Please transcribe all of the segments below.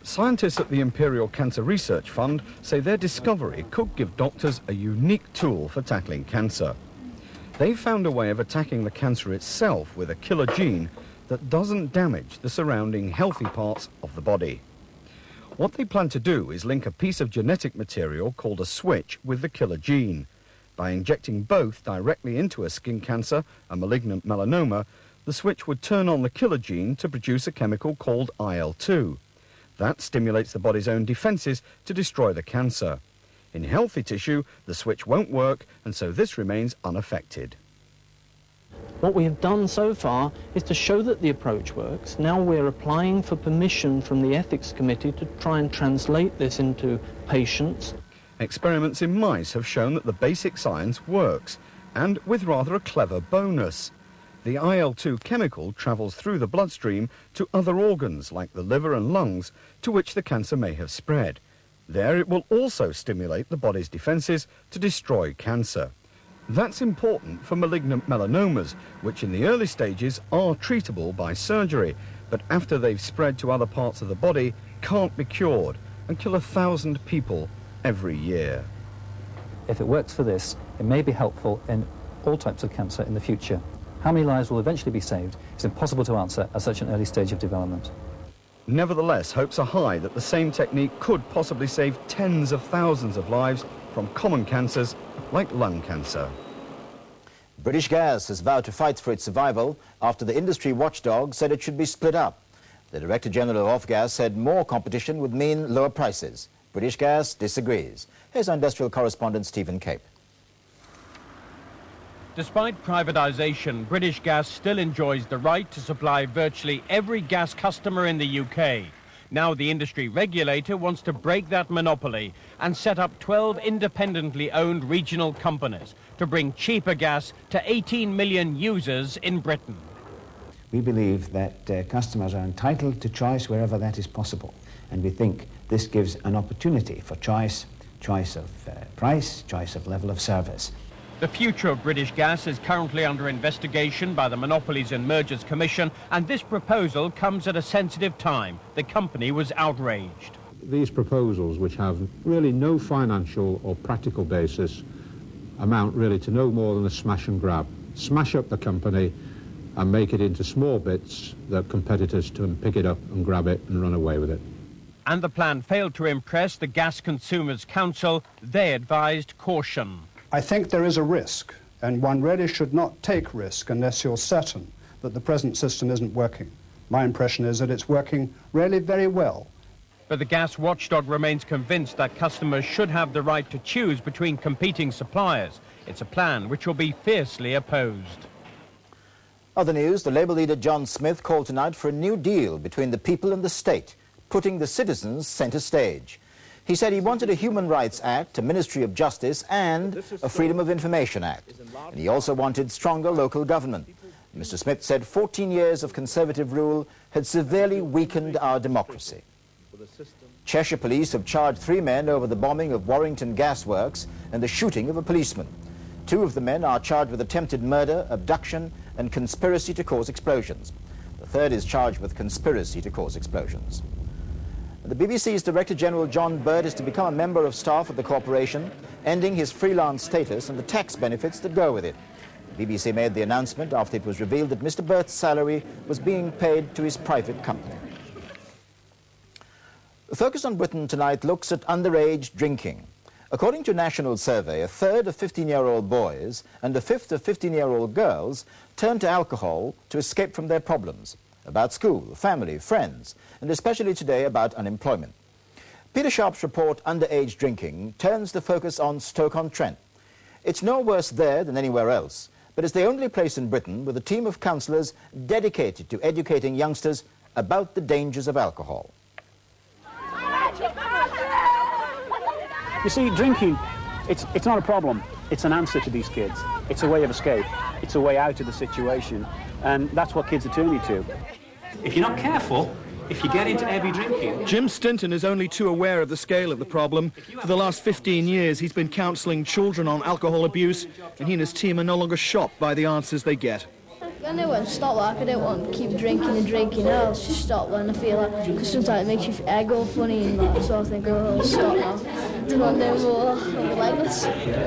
Scientists at the Imperial Cancer Research Fund say their discovery could give doctors a unique tool for tackling cancer. They've found a way of attacking the cancer itself with a killer gene that doesn't damage the surrounding healthy parts of the body. What they plan to do is link a piece of genetic material called a switch with the killer gene. By injecting both directly into a skin cancer, a malignant melanoma, the switch would turn on the killer gene to produce a chemical called IL-2. That stimulates the body's own defences to destroy the cancer. In healthy tissue, the switch won't work, and so this remains unaffected. What we have done so far is to show that the approach works. Now we're applying for permission from the Ethics Committee to try and translate this into patients. Experiments in mice have shown that the basic science works, and with rather a clever bonus. The IL-2 chemical travels through the bloodstream to other organs like the liver and lungs to which the cancer may have spread. There it will also stimulate the body's defences to destroy cancer. That's important for malignant melanomas, which in the early stages are treatable by surgery, but after they've spread to other parts of the body, can't be cured and kill 1,000 people every year. If it works for this, it may be helpful in all types of cancer in the future. How many lives will eventually be saved is impossible to answer at such an early stage of development. Nevertheless, hopes are high that the same technique could possibly save tens of thousands of lives from common cancers like lung cancer. British Gas has vowed to fight for its survival after the industry watchdog said it should be split up. The Director General of Gas said more competition would mean lower prices. British Gas disagrees. Here's our industrial correspondent Stephen Cape. Despite privatisation, British Gas still enjoys the right to supply virtually every gas customer in the UK. Now the industry regulator wants to break that monopoly and set up 12 independently owned regional companies to bring cheaper gas to 18 million users in Britain. We believe that customers are entitled to choice wherever that is possible, and we think this gives an opportunity for choice of price, choice of level of service. The future of British Gas is currently under investigation by the Monopolies and Mergers Commission, and this proposal comes at a sensitive time. The company was outraged. These proposals, which have really no financial or practical basis, amount really to no more than a smash and grab. Smash up the company and make it into small bits that competitors can pick it up and grab it and run away with it. And the plan failed to impress the Gas Consumers Council. They advised caution. I think there is a risk, and one really should not take risk unless you're certain that the present system isn't working. My impression is that it's working really very well. But the gas watchdog remains convinced that customers should have the right to choose between competing suppliers. It's a plan which will be fiercely opposed. Other news, the Labour leader John Smith called tonight for a new deal between the people and the state, putting the citizens centre stage. He said he wanted a Human Rights Act, a Ministry of Justice and a Freedom of Information Act. And he also wanted stronger local government. Mr. Smith said 14 years of Conservative rule had severely weakened our democracy. Cheshire police have charged 3 men over the bombing of Warrington Gas Works and the shooting of a policeman. 2 of the men are charged with attempted murder, abduction and conspiracy to cause explosions. The 3rd is charged with conspiracy to cause explosions. The BBC's Director General John Bird is to become a member of staff at the corporation, ending his freelance status and the tax benefits that go with it. The BBC made the announcement after it was revealed that Mr. Bird's salary was being paid to his private company. The Focus on Britain tonight looks at underage drinking. According to a national survey, 1/3 of 15-year-old boys and 1/5 of 15-year-old girls turn to alcohol to escape from their problems, about school, family, friends, and especially today about unemployment. Peter Sharp's report, Underage Drinking, turns the focus on Stoke-on-Trent. It's no worse there than anywhere else, but it's the only place in Britain with a team of counsellors dedicated to educating youngsters about the dangers of alcohol. You see, drinking, it's not a problem. It's an answer to these kids. It's a way of escape. It's a way out of the situation. And that's what kids are turning to. If you're not careful, if you get into heavy drinking... Jim Stinton is only too aware of the scale of the problem. For the last 15 years, he's been counselling children on alcohol abuse, and he and his team are no longer shocked by the answers they get. I knew when to stop, like, I didn't want to keep drinking and drinking. I'll just stop when I feel like, because sometimes it makes your hair go funny and that, so I think, oh, I'll stop now. Don't want no more like this.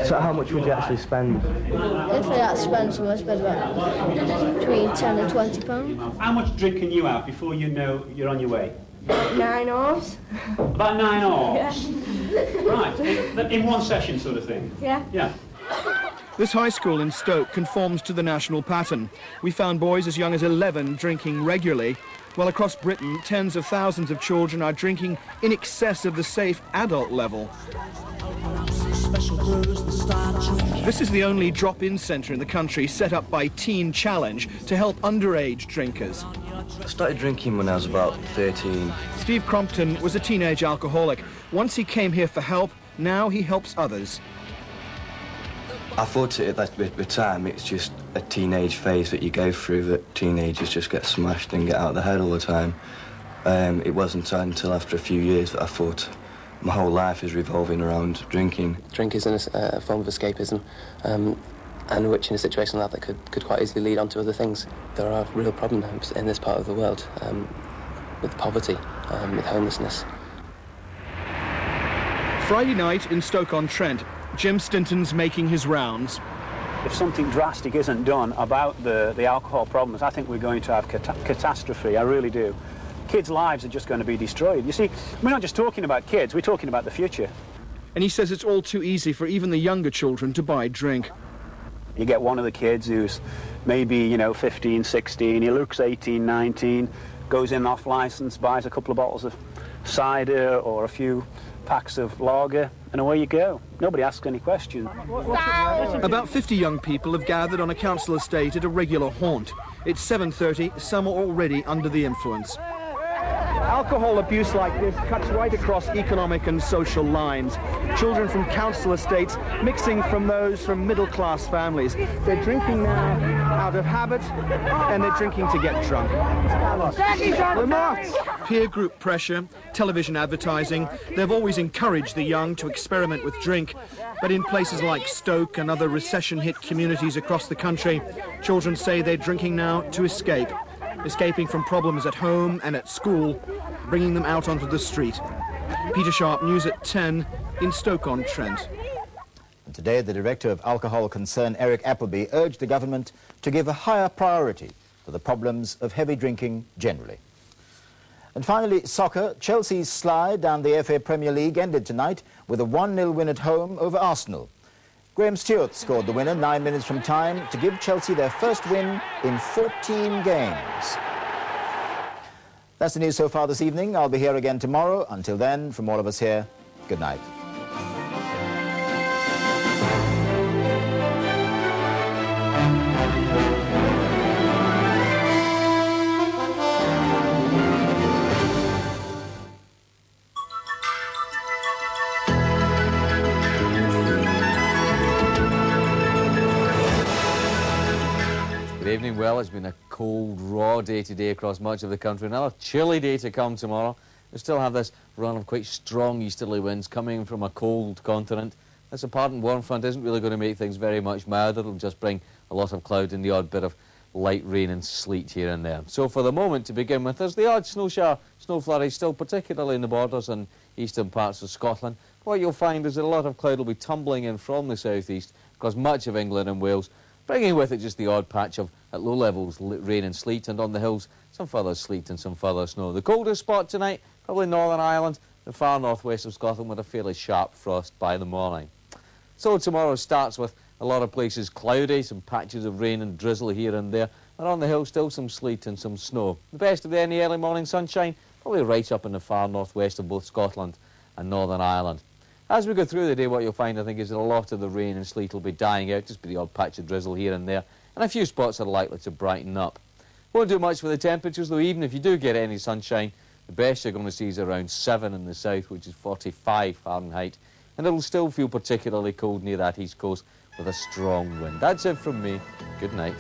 So how much would you actually spend? If I had to spend something, I'd spend about between £10 and £20. How much drink can you have before you know you're on your way? 9 hours. About 9 hours? Yeah. Right, in one session sort of thing? Yeah. Yeah. This high school in Stoke conforms to the national pattern. We found boys as young as 11 drinking regularly, while across Britain, tens of thousands of children are drinking in excess of the safe adult level. This is the only drop-in centre in the country set up by Teen Challenge to help underage drinkers. I started drinking when I was about 13. Steve Crompton was a teenage alcoholic. Once he came here for help, now he helps others. I thought that with time it's just a teenage phase that you go through, that teenagers just get smashed and get out of the head all the time. It wasn't until after a few years that I thought my whole life is revolving around drinking. Drink is a form of escapism, and which in a situation like that could quite easily lead on to other things. There are real problems in this part of the world, with poverty, with homelessness. Friday night in Stoke-on-Trent, Jim Stinton's making his rounds. If something drastic isn't done about the alcohol problems, I think we're going to have catastrophe, I really do. Kids' lives are just going to be destroyed. You see, we're not just talking about kids, we're talking about the future. And he says it's all too easy for even the younger children to buy drink. You get one of the kids who's maybe, 15, 16, he looks 18, 19, goes in off licence, buys a couple of bottles of cider or a few packs of lager, and away you go. Nobody asks any questions. About 50 young people have gathered on a council estate at a regular haunt. It's 7:30, some are already under the influence. Alcohol abuse like this cuts right across economic and social lines. Children from council estates mixing from those from middle-class families. They're drinking now out of habit, and they're drinking to get drunk. Peer group pressure, television advertising, they've always encouraged the young to experiment with drink. But in places like Stoke and other recession-hit communities across the country, children say they're drinking now to escape. Escaping from problems at home and at school, bringing them out onto the street. Peter Sharp, News at 10 in Stoke-on-Trent. Today, the Director of Alcohol Concern, Eric Appleby, urged the government to give a higher priority to the problems of heavy drinking generally. And finally, soccer. Chelsea's slide down the FA Premier League ended tonight with a 1-0 win at home over Arsenal. Graham Stewart scored the winner 9 minutes from time to give Chelsea their first win in 14 games. That's the news so far this evening. I'll be here again tomorrow. Until then, from all of us here, good night. Good evening. Well, it's been a cold, raw day today across much of the country. Another chilly day to come tomorrow. We still have this run of quite strong easterly winds coming from a cold continent. This apparent warm front isn't really going to make things very much milder. It'll just bring a lot of cloud and the odd bit of light rain and sleet here and there. So for the moment, to begin with, there's the odd snow shower, snow flurry, still particularly in the borders and eastern parts of Scotland. What you'll find is that a lot of cloud will be tumbling in from the southeast across much of England and Wales, bringing with it just the odd patch of, at low levels, rain and sleet, and on the hills, some further sleet and some further snow. The coldest spot tonight, probably Northern Ireland, the far northwest of Scotland, with a fairly sharp frost by the morning. So tomorrow starts with a lot of places cloudy, some patches of rain and drizzle here and there, and on the hill still some sleet and some snow. The best of any early morning sunshine, probably right up in the far northwest of both Scotland and Northern Ireland. As we go through the day, what you'll find, I think, is that a lot of the rain and sleet will be dying out, just be the odd patch of drizzle here and there, and a few spots are likely to brighten up. Won't do much for the temperatures, though. Even if you do get any sunshine, the best you're going to see is around 7 in the south, which is 45 Fahrenheit, and it'll still feel particularly cold near that east coast with a strong wind. That's it from me. Good night.